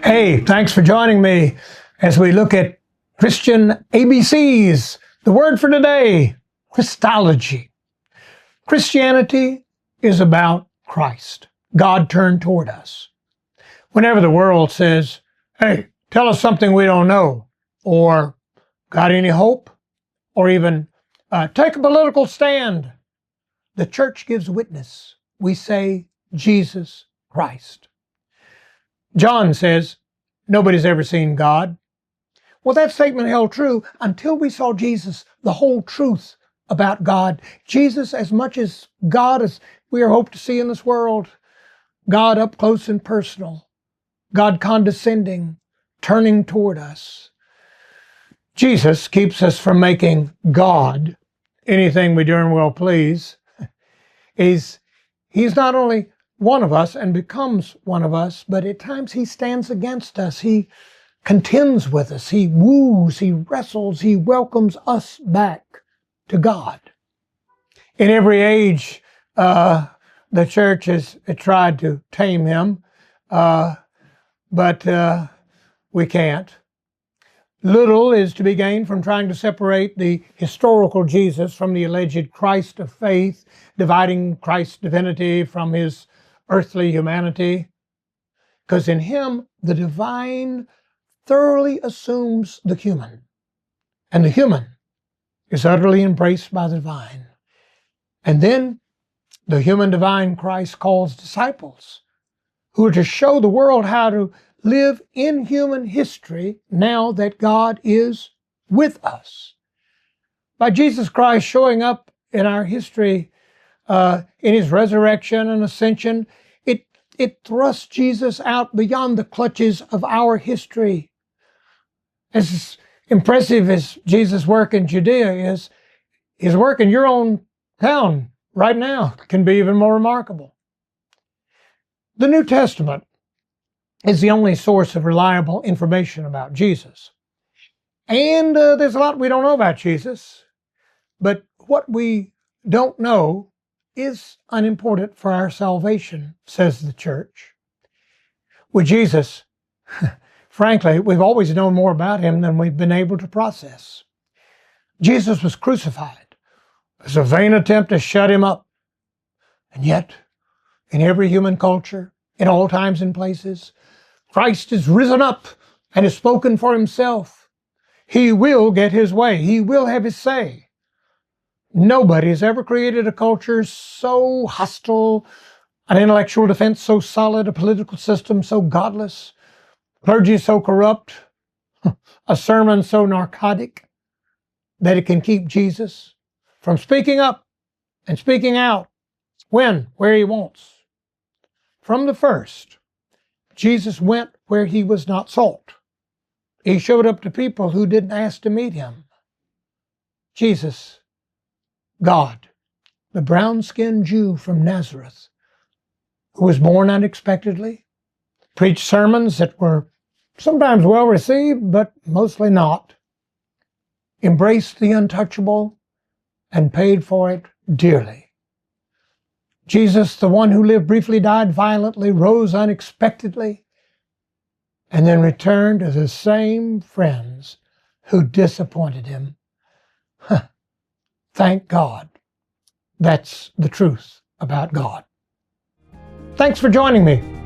Hey, thanks for joining me as we look at Christian ABCs. The word for today, Christology. Christianity is about Christ, God turned toward us. Whenever the world says, hey, tell us something we don't know, or got any hope, or even take a political stand, the church gives witness. We say, Jesus Christ. John says, nobody's ever seen God. Well, that statement held true until we saw Jesus, the whole truth about God. Jesus, as much as God as we are hoped to see in this world, God up close and personal, God condescending, turning toward us. Jesus keeps us from making God anything we darn well please. He's not only one of us and becomes one of us, but at times he stands against us. He contends with us. He woos, he wrestles, he welcomes us back to God. In every age, the church has tried to tame him, but we can't. Little is to be gained from trying to separate the historical Jesus from the alleged Christ of faith, dividing Christ's divinity from his earthly humanity. Because in him, the divine thoroughly assumes the human, and the human is utterly embraced by the divine. And then the human divine Christ calls disciples who are to show the world how to live in human history now that God is with us. By Jesus Christ showing up in our history in his resurrection and ascension, it thrusts Jesus out beyond the clutches of our history. As impressive as Jesus' work in Judea is, his work in your own town right now can be even more remarkable. The New Testament is the only source of reliable information about Jesus. And there's a lot we don't know about Jesus, but what we don't know is unimportant for our salvation, says the church. With Jesus, frankly, we've always known more about him than we've been able to process. Jesus was crucified. It's a vain attempt to shut him up. And yet, in every human culture, in all times and places, Christ is risen up and has spoken for himself. He will get his way. He will have his say. Nobody has ever created a culture so hostile, an intellectual defense so solid, a political system so godless, clergy so corrupt, a sermon so narcotic that it can keep Jesus from speaking up and speaking out when, where he wants. From the first, Jesus went where he was not sought. He showed up to people who didn't ask to meet him. Jesus, God, the brown-skinned Jew from Nazareth, who was born unexpectedly, preached sermons that were sometimes well received, but mostly not, embraced the untouchable, and paid for it dearly. Jesus, the one who lived briefly, died violently, rose unexpectedly, and then returned to the same friends who disappointed him. Thank God. That's the truth about God. Thanks for joining me.